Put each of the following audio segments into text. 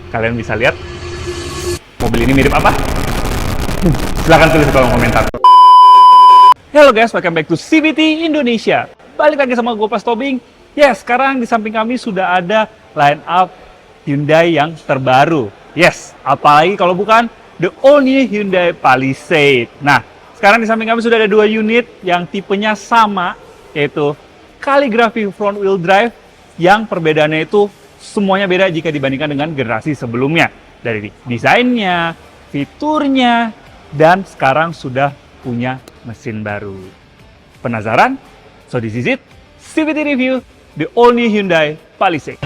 Kalian bisa lihat mobil ini mirip apa? Silahkan tulis di kolom komentar. Halo guys, welcome back to CVT Indonesia. Balik lagi sama gue Pas Tobing. Yes, sekarang di samping kami sudah ada line up Hyundai yang terbaru. Yes, apalagi kalau bukan the all new Hyundai Palisade. Nah, sekarang di samping kami sudah ada dua unit yang tipenya sama, yaitu Calligraphy front wheel drive yang perbedaannya itu semuanya beda jika dibandingkan dengan generasi sebelumnya. Dari desainnya, fiturnya, dan sekarang sudah punya mesin baru. Penasaran? So this is it, CVT Review, the all new Hyundai Palisade.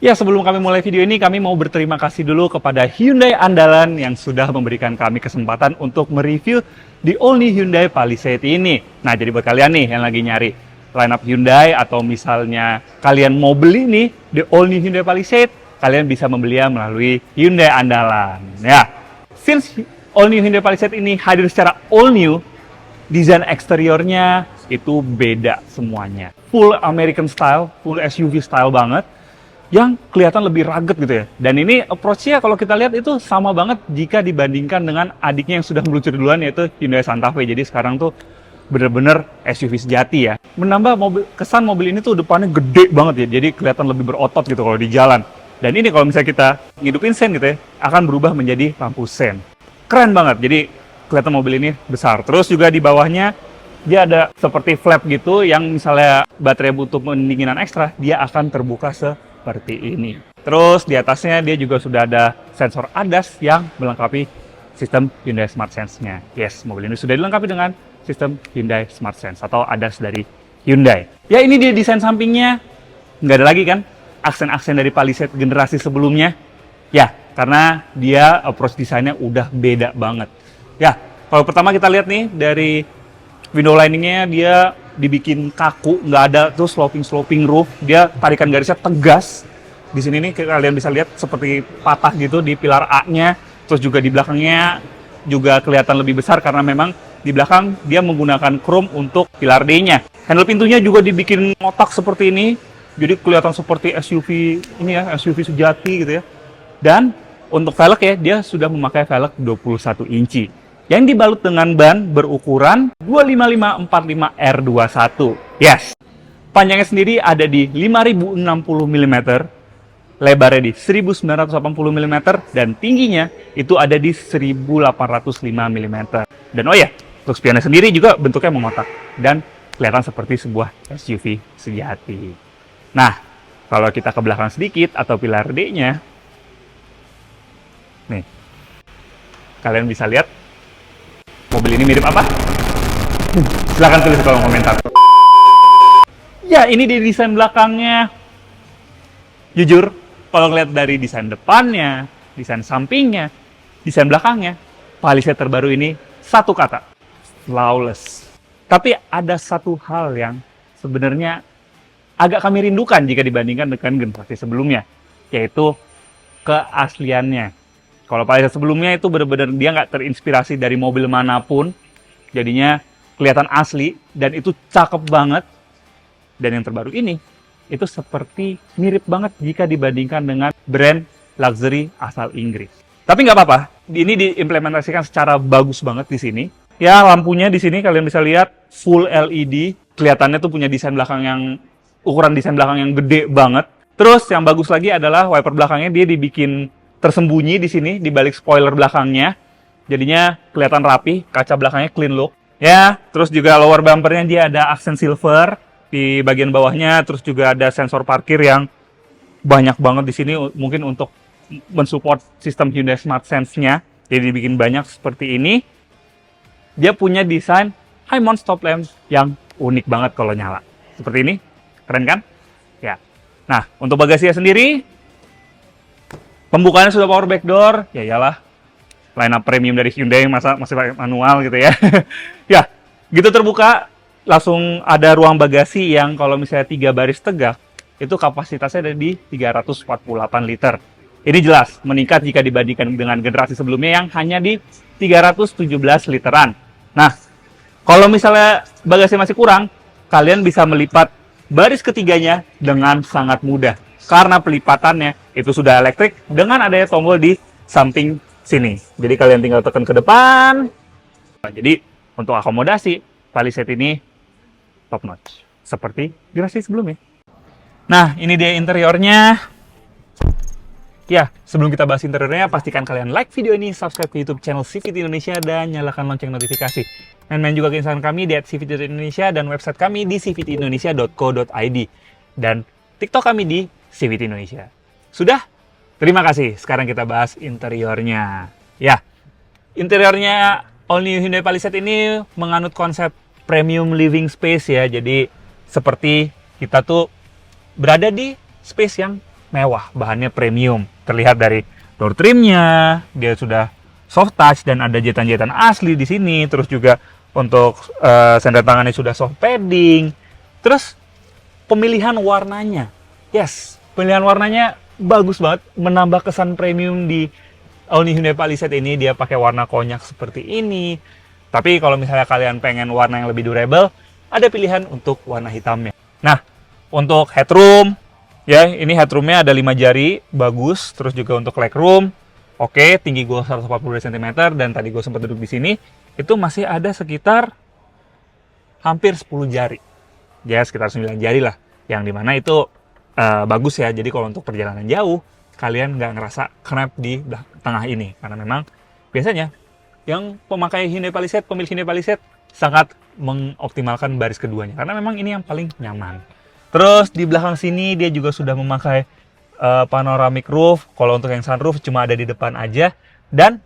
Ya, sebelum kami mulai video ini, kami mau berterima kasih dulu kepada Hyundai Andalan yang sudah memberikan kami kesempatan untuk mereview di all new Hyundai Palisade ini. Nah, jadi buat kalian nih yang lagi nyari line up Hyundai atau misalnya kalian mau beli nih di all new Hyundai Palisade, kalian bisa membelinya melalui Hyundai Andalan. Ya, since all new Hyundai Palisade ini hadir secara all new, desain eksteriornya itu beda semuanya. Full American style, full SUV style banget, yang kelihatan lebih rugged gitu ya. Dan ini approach-nya kalau kita lihat itu sama banget jika dibandingkan dengan adiknya yang sudah meluncur duluan, yaitu Hyundai Santa Fe. Jadi sekarang tuh bener-bener SUV sejati ya. Menambah kesan mobil ini tuh depannya gede banget ya, jadi kelihatan lebih berotot gitu kalau di jalan. Dan ini kalau misalnya kita ngidupin sen gitu ya, akan berubah menjadi lampu sen. Keren banget, jadi kelihatan mobil ini besar. Terus juga di bawahnya dia ada seperti flap gitu, yang misalnya baterai butuh pendinginan ekstra, dia akan terbuka seperti ini. Terus di atasnya dia juga sudah ada sensor ADAS yang melengkapi sistem Hyundai Smart Sense-nya. Yes, mobil ini sudah dilengkapi dengan sistem Hyundai Smart Sense atau ADAS dari Hyundai. Ya, ini dia desain sampingnya. Nggak ada lagi kan aksen-aksen dari Palisade generasi sebelumnya. Ya, karena dia approach desainnya udah beda banget. Ya, kalau pertama kita lihat nih dari window liningnya, dia dibikin kaku, nggak ada tuh sloping roof. Dia tarikan garisnya tegas. Di sini nih kalian bisa lihat seperti patah gitu di pilar A-nya. Terus juga di belakangnya juga kelihatan lebih besar karena memang di belakang dia menggunakan chrome untuk pilar D-nya. Handle pintunya juga dibikin kotak seperti ini. Jadi kelihatan seperti SUV ini ya, SUV sejati gitu ya. Dan untuk velg ya, dia sudah memakai velg 21 inci. Yang dibalut dengan ban berukuran 255/45 R21. Yes. Panjangnya sendiri ada di 5060 mm, lebarnya di 1980 mm, dan tingginya itu ada di 1805 mm. Dan oh ya, untuk spionnya sendiri juga bentuknya mengotak dan kelihatan seperti sebuah SUV sejati. Nah, kalau kita ke belakang sedikit atau pilar D-nya, nih, kalian bisa lihat mobil ini mirip apa? Silahkan tulis di kolom komentar. Ya, ini di desain belakangnya. Jujur, kalau ngeliat dari desain depannya, desain sampingnya, desain belakangnya, Palisade terbaru ini satu kata, flawless. Tapi ada satu hal yang sebenarnya agak kami rindukan jika dibandingkan dengan generasi sebelumnya, yaitu keasliannya. Kalau Palisade sebelumnya itu benar-benar dia nggak terinspirasi dari mobil manapun, jadinya kelihatan asli dan itu cakep banget. Dan yang terbaru ini, itu seperti mirip banget jika dibandingkan dengan brand luxury asal Inggris. Tapi nggak apa-apa, ini diimplementasikan secara bagus banget di sini. Ya, lampunya di sini kalian bisa lihat full LED, kelihatannya tuh punya desain belakang yang ukuran desain belakang yang gede banget. Terus yang bagus lagi adalah wiper belakangnya dia dibikin tersembunyi di sini di balik spoiler belakangnya. Jadinya kelihatan rapi, kaca belakangnya clean look. Ya, terus juga lower bumpernya dia ada aksen silver di bagian bawahnya, terus juga ada sensor parkir yang banyak banget di sini mungkin untuk mensupport sistem Hyundai Smart Sense-nya. Jadi dibikin banyak seperti ini. Dia punya desain high mount stop lamp yang unik banget kalau nyala. Seperti ini. Keren kan? Ya. Nah, untuk bagasinya sendiri, pembukaannya sudah power back door. Ya iyalah, line up premium dari Hyundai masa masih pakai manual gitu ya. Ya, gitu terbuka, langsung ada ruang bagasi yang kalau misalnya 3 baris tegak, itu kapasitasnya ada di 348 liter. Ini jelas meningkat jika dibandingkan dengan generasi sebelumnya yang hanya di 317 literan. Nah, kalau misalnya bagasi masih kurang, kalian bisa melipat baris ketiganya dengan sangat mudah. Karena pelipatannya itu sudah elektrik dengan adanya tombol di samping sini. Jadi kalian tinggal tekan ke depan. Jadi untuk akomodasi, Palisade ini top notch. Seperti generasi sebelumnya. Nah, ini dia interiornya. Ya, sebelum kita bahas interiornya, pastikan kalian like video ini, subscribe ke YouTube channel CVT Indonesia, dan nyalakan lonceng notifikasi. Dan main juga ke Instagram kami di @cvt_indonesia dan website kami di cvtindonesia.co.id. Dan TikTok kami di CVT Indonesia. Sudah? Terima kasih. Sekarang kita bahas interiornya. Ya, interiornya All New Hyundai Palisade ini menganut konsep premium living space ya. Jadi seperti kita tuh berada di space yang mewah, bahannya premium. Terlihat dari door trimnya, dia sudah soft touch dan ada jahitan-jahitan asli di sini. Terus juga untuk sandal tangannya sudah soft padding. Terus pemilihan warnanya, yes, pemilihan warnanya bagus banget, menambah kesan premium di All New Hyundai Palisade ini. Dia pakai warna konyak seperti ini. Tapi kalau misalnya kalian pengen warna yang lebih durable, ada pilihan untuk warna hitamnya. Nah, untuk headroom, ya, ini headroomnya ada 5 jari, bagus. Terus juga untuk legroom, oke, tinggi gue 142 cm, dan tadi gue sempat duduk di sini, itu masih ada sekitar hampir 10 jari. Ya, sekitar 9 jari lah. Yang dimana itu bagus ya, jadi kalau untuk perjalanan jauh, kalian nggak ngerasa cramp di tengah ini. Karena memang biasanya yang pemakai Hyundai Palisade, pemilik Hyundai Palisade, sangat mengoptimalkan baris keduanya. Karena memang ini yang paling nyaman. Terus di belakang sini dia juga sudah memakai panoramic roof. Kalau untuk yang sunroof cuma ada di depan aja. Dan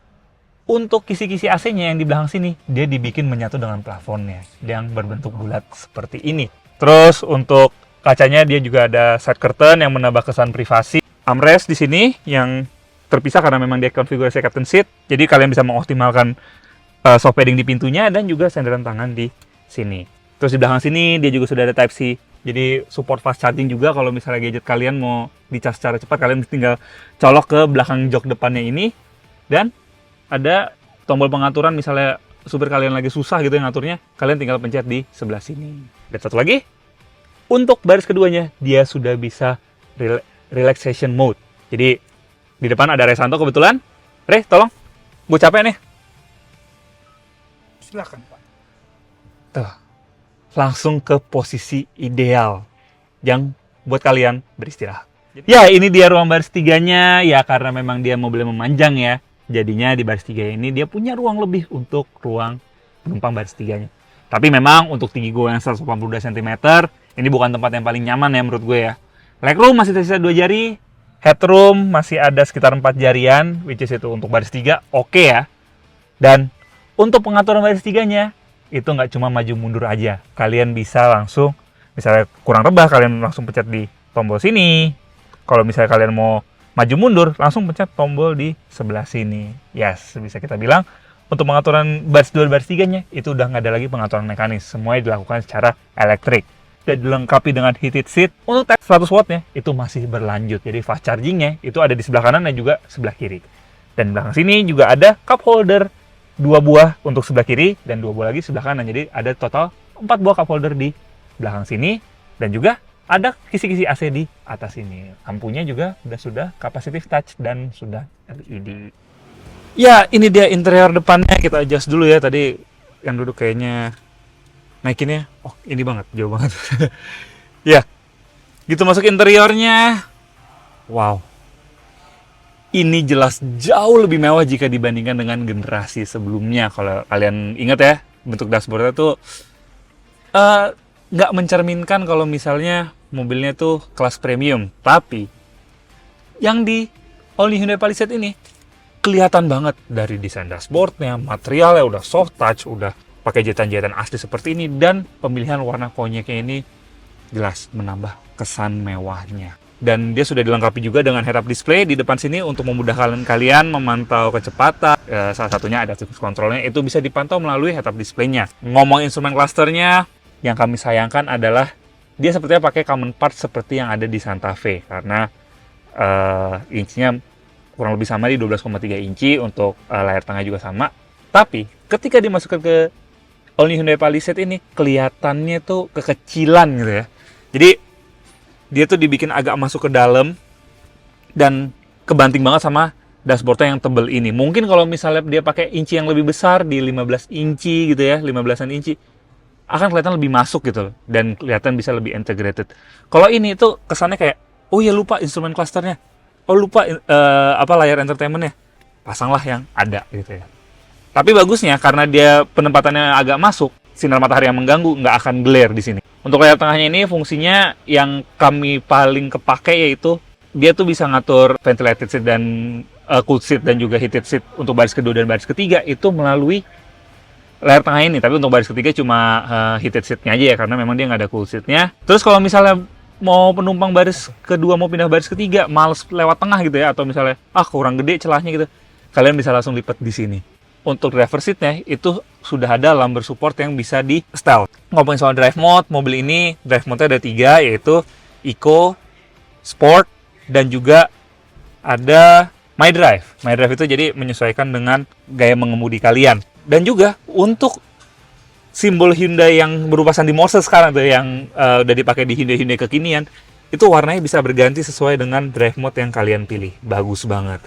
untuk kisi-kisi AC-nya yang di belakang sini, dia dibikin menyatu dengan plafonnya yang berbentuk bulat seperti ini. Terus untuk kacanya dia juga ada side curtain yang menambah kesan privasi. Armrest di sini yang terpisah karena memang dia konfigurasi captain seat. Jadi kalian bisa mengoptimalkan soft padding di pintunya dan juga sandaran tangan di sini. Terus di belakang sini dia juga sudah ada Type-C. Jadi support fast charging juga kalau misalnya gadget kalian mau dicas secara cepat, kalian tinggal colok ke belakang jok depannya ini. Dan ada tombol pengaturan misalnya supir kalian lagi susah gitu yang ngaturnya, kalian tinggal pencet di sebelah sini. Dan satu lagi, untuk baris keduanya dia sudah bisa relaxation mode. Jadi di depan ada Resanto kebetulan. Re, tolong, gue capek nih. Silakan Pak. Tuh, langsung ke posisi ideal yang buat kalian beristirahat. Ya, ini dia ruang baris tiganya. Ya, karena memang dia mobilnya memanjang ya. Jadinya di baris 3 ini dia punya ruang lebih untuk ruang penumpang baris 3-nya. Tapi memang untuk tinggi gue yang 182 cm, ini bukan tempat yang paling nyaman ya menurut gue ya. Legroom masih tersisa 2 jari, headroom masih ada sekitar 4 jarian, which is itu untuk baris 3, oke ya. Dan untuk pengaturan baris 3-nya, itu nggak cuma maju mundur aja. Kalian bisa langsung, misalnya kurang rebah, kalian langsung pencet di tombol sini. Kalau misalnya kalian mau maju mundur, langsung pencet tombol di sebelah sini. Yes, bisa kita bilang untuk pengaturan baris 2 dan baris 3-nya itu udah nggak ada lagi pengaturan mekanis. Semuanya dilakukan secara elektrik. Dan dilengkapi dengan heated seat. Untuk tes 100 wattnya itu masih berlanjut. Jadi fast chargingnya itu ada di sebelah kanan dan juga sebelah kiri. Dan di belakang sini juga ada cup holder 2 buah untuk sebelah kiri dan 2 buah lagi sebelah kanan. Jadi ada total 4 buah cup holder di belakang sini. Dan juga ada kisi-kisi AC di atas ini. Lampunya juga sudah capacitive touch dan sudah LED. Ya, ini dia interior depannya. Kita adjust dulu ya. Tadi yang duduk kayaknya naikinnya. Oh, ini banget, jauh banget. Ya, gitu masuk interiornya. Wow. Ini jelas jauh lebih mewah jika dibandingkan dengan generasi sebelumnya. Kalau kalian ingat ya, bentuk dashboardnya tuh nggak mencerminkan kalau misalnya mobilnya tuh kelas premium. Tapi yang di All New Hyundai Palisade ini kelihatan banget dari desain dashboardnya, materialnya udah soft touch, udah pakai jahitan-jahitan asli seperti ini, dan pemilihan warna konyeknya ini jelas menambah kesan mewahnya. Dan dia sudah dilengkapi juga dengan head-up display di depan sini untuk memudahkan kalian memantau kecepatan. Salah satunya ada cruise control-nya, itu bisa dipantau melalui head-up display-nya. Ngomong instrumen cluster-nya, yang kami sayangkan adalah dia sepertinya pakai common part seperti yang ada di Santa Fe, karena inchinya kurang lebih sama di 12,3 inci, untuk layar tengah juga sama. Tapi ketika dimasukkan ke All New Hyundai Palisade ini, kelihatannya tuh kekecilan gitu ya. Jadi dia tuh dibikin agak masuk ke dalam dan kebanting banget sama dashboardnya yang tebel ini. Mungkin kalau misalnya dia pakai inci yang lebih besar di 15 inci gitu ya, 15-an inci, akan kelihatan lebih masuk gitu loh, dan kelihatan bisa lebih integrated. Kalau ini tuh kesannya kayak, oh ya lupa instrumen clusternya, oh lupa layar entertainmentnya, pasanglah yang ada gitu ya. Tapi bagusnya karena dia penempatannya agak masuk, sinar matahari yang mengganggu nggak akan glare di sini. Untuk layar tengahnya ini fungsinya yang kami paling kepake, yaitu dia tuh bisa ngatur ventilated seat dan cool seat dan juga heated seat untuk baris kedua dan baris ketiga itu melalui layar tengah ini. Tapi untuk baris ketiga cuma heated seatnya aja ya, karena memang dia nggak ada cool seatnya. Terus kalau misalnya mau penumpang baris kedua mau pindah baris ketiga, males lewat tengah gitu ya, atau misalnya kurang gede celahnya gitu, kalian bisa langsung lipat di sini. Untuk driver seat-nya itu sudah ada lumbar support yang bisa di setel. Ngomongin soal drive mode, mobil ini drive mode-nya ada 3, yaitu Eco, Sport, dan juga ada My Drive. My Drive itu jadi menyesuaikan dengan gaya mengemudi kalian. Dan juga untuk simbol Hyundai yang berupa sandi Morse sekarang tuh, yang udah dipakai di Hyundai kekinian, itu warnanya bisa berganti sesuai dengan drive mode yang kalian pilih. Bagus banget.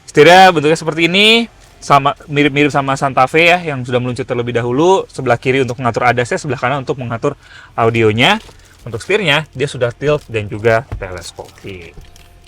Setirnya bentuknya seperti ini, sama mirip-mirip sama Santa Fe ya, yang sudah meluncur terlebih dahulu. Sebelah kiri untuk mengatur ADAS-nya, sebelah kanan untuk mengatur audionya. Untuk setirnya dia sudah tilt dan juga teleskopik,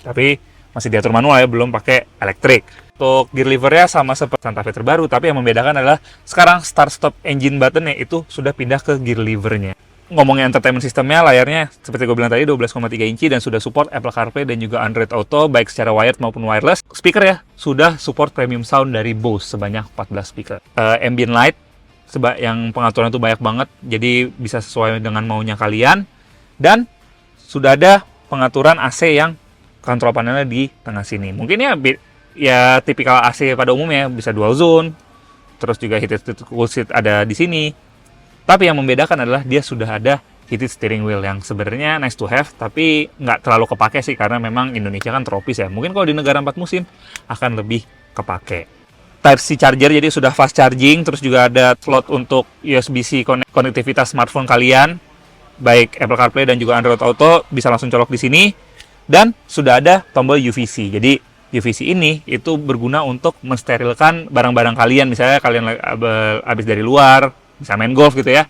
tapi masih diatur manual ya, belum pakai elektrik. Untuk gear lever-nya sama seperti Santa Fe terbaru, tapi yang membedakan adalah sekarang start stop engine button-nya itu sudah pindah ke gear lever-nya. Ngomongin entertainment sistemnya, layarnya seperti gue bilang tadi 12,3 inci dan sudah support Apple CarPlay dan juga Android Auto baik secara wired maupun wireless. Speaker ya, sudah support premium sound dari Bose sebanyak 14 speaker. Ambient light yang pengaturan itu banyak banget, jadi bisa sesuai dengan maunya kalian. Dan sudah ada pengaturan AC yang kontrol panelnya di tengah sini. Mungkin ya tipikal AC pada umumnya, bisa dual zone, terus juga heated cool seat ada di sini. Tapi yang membedakan adalah dia sudah ada heated steering wheel yang sebenarnya nice to have, tapi nggak terlalu kepake sih, karena memang Indonesia kan tropis ya. Mungkin kalau di negara 4 musim akan lebih kepake. Type-C charger, jadi sudah fast charging, terus juga ada slot untuk USB-C konektivitas smartphone kalian, baik Apple CarPlay dan juga Android Auto, bisa langsung colok di sini. Dan sudah ada tombol UVC. Jadi UVC ini itu berguna untuk mensterilkan barang-barang kalian, misalnya kalian habis dari luar, bisa main golf gitu ya,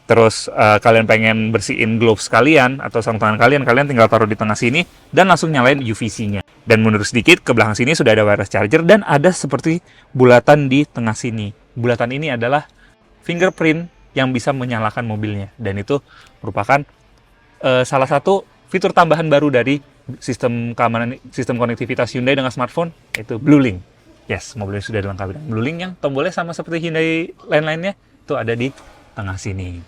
terus kalian pengen bersihin gloves kalian atau sarung tangan kalian tinggal taruh di tengah sini dan langsung nyalain UVC-nya. Dan mundur sedikit ke belakang sini sudah ada wireless charger dan ada seperti bulatan di tengah sini. Bulatan ini adalah fingerprint yang bisa menyalakan mobilnya, dan itu merupakan salah satu fitur tambahan baru dari sistem keamanan, sistem konektivitas Hyundai dengan smartphone, yaitu BlueLink. Yes, mobilnya sudah dilengkapi dengan BlueLink yang tombolnya sama seperti Hyundai lain-lainnya, itu ada di tengah sini.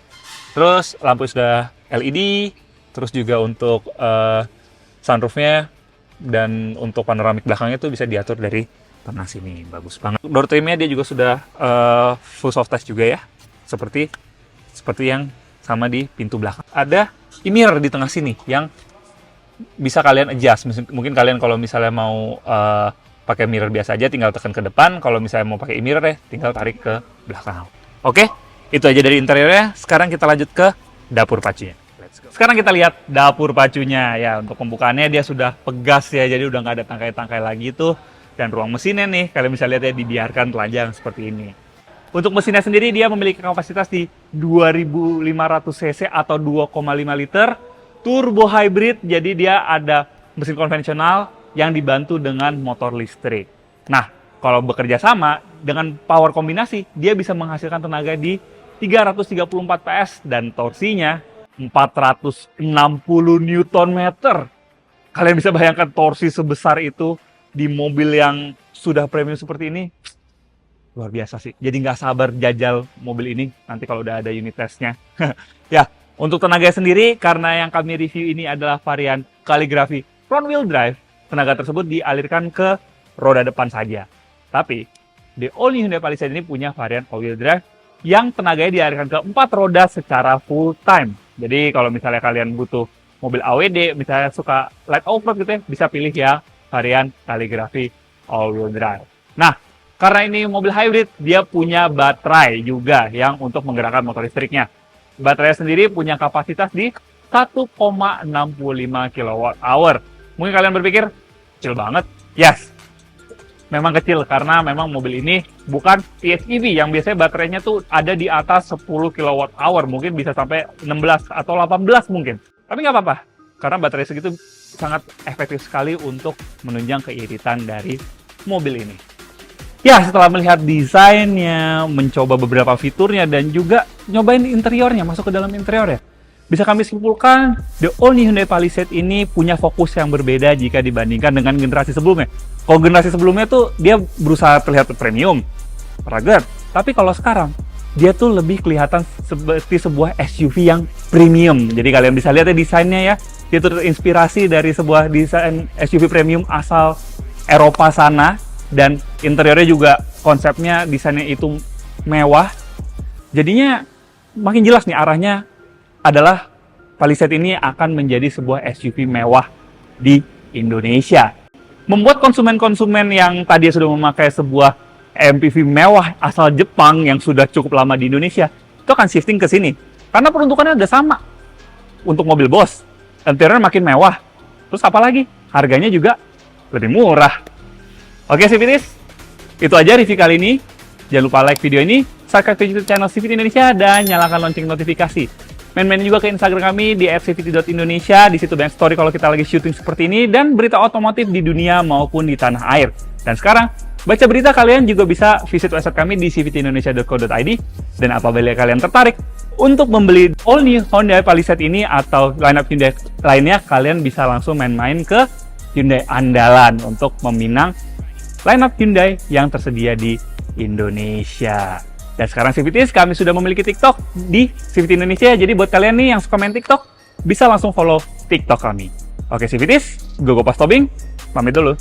Terus lampu sudah LED, terus juga untuk sunroofnya dan untuk panoramik belakangnya itu bisa diatur dari tengah sini. Bagus banget. Door trimnya dia juga sudah full soft touch juga ya, seperti yang sama di pintu belakang. Ada mirror di tengah sini yang bisa kalian adjust. Mungkin kalian kalau misalnya mau pakai mirror biasa aja tinggal tekan ke depan, kalau misalnya mau pakai mirror ya tinggal tarik ke belakang. Oke, itu aja dari interiornya. Sekarang kita lanjut ke dapur pacunya. Let's go. Sekarang kita lihat dapur pacunya ya. Untuk pembukaannya dia sudah pegas ya, jadi udah nggak ada tangkai-tangkai lagi tuh. Dan ruang mesinnya nih, kalian bisa lihat ya, dibiarkan telanjang seperti ini. Untuk mesinnya sendiri dia memiliki kapasitas di 2500 cc atau 2,5 liter. Turbo hybrid, jadi dia ada mesin konvensional yang dibantu dengan motor listrik. Nah, kalau bekerja sama dengan power kombinasi, dia bisa menghasilkan tenaga di 334 PS dan torsinya 460 Nm. Kalian bisa bayangkan torsi sebesar itu di mobil yang sudah premium seperti ini, luar biasa sih. Jadi nggak sabar jajal mobil ini nanti kalau udah ada unit testnya. Ya, untuk tenaga sendiri, karena yang kami review ini adalah varian Calligraphy front wheel drive, tenaga tersebut dialirkan ke roda depan saja. Tapi, the all new Hyundai Palisade ini punya varian all wheel drive yang tenaganya dialirkan ke 4 roda secara full time. Jadi kalau misalnya kalian butuh mobil AWD, misalnya suka light off-road gitu ya, bisa pilih ya varian Calligraphy all wheel drive. Nah, karena ini mobil hybrid, dia punya baterai juga yang untuk menggerakkan motor listriknya. Baterai sendiri punya kapasitas di 1,65 kWh. Mungkin kalian berpikir, kecil banget. Yes, memang kecil karena memang mobil ini bukan PHEV yang biasanya baterainya tuh ada di atas 10 kWh, mungkin bisa sampai 16 atau 18 mungkin. Tapi nggak apa-apa, karena baterai segitu sangat efektif sekali untuk menunjang keiritan dari mobil ini. Ya, setelah melihat desainnya, mencoba beberapa fiturnya, dan juga nyobain interiornya, masuk ke dalam interior ya, bisa kami simpulkan, the all new Hyundai Palisade ini punya fokus yang berbeda jika dibandingkan dengan generasi sebelumnya. Kalau generasi sebelumnya tuh dia berusaha terlihat premium, rugged, tapi kalau sekarang dia tuh lebih kelihatan seperti sebuah SUV yang premium. Jadi kalian bisa lihat ya desainnya ya, dia tuh terinspirasi dari sebuah desain SUV premium asal Eropa sana, dan interiornya juga konsepnya desainnya itu mewah. Jadinya makin jelas nih arahnya adalah Palisade ini akan menjadi sebuah SUV mewah di Indonesia. Membuat konsumen-konsumen yang tadi sudah memakai sebuah MPV mewah asal Jepang yang sudah cukup lama di Indonesia, itu akan shifting ke sini. Karena peruntukannya udah sama. Untuk mobil bos, interiornya makin mewah. Terus apa lagi? Harganya juga lebih murah. Oke CVTs, itu aja review kali ini. Jangan lupa like video ini, subscribe ke YouTube channel CVT Indonesia, dan nyalakan lonceng notifikasi. Main-main juga ke Instagram kami di @cvt.indonesia. Di situ banyak story kalau kita lagi syuting seperti ini, dan berita otomotif di dunia maupun di tanah air. Dan sekarang, baca berita kalian juga bisa visit website kami di cvtindonesia.co.id. Dan apabila kalian tertarik untuk membeli all new Hyundai Palisade ini atau lineup Hyundai lainnya, kalian bisa langsung main-main ke Hyundai Andalan untuk meminang lineup Hyundai yang tersedia di Indonesia. Dan sekarang CVTs, kami sudah memiliki TikTok di CVT Indonesia. Jadi buat kalian nih yang suka main TikTok, bisa langsung follow TikTok kami. Oke CVTs, gue Pas Tobing, pamit dulu.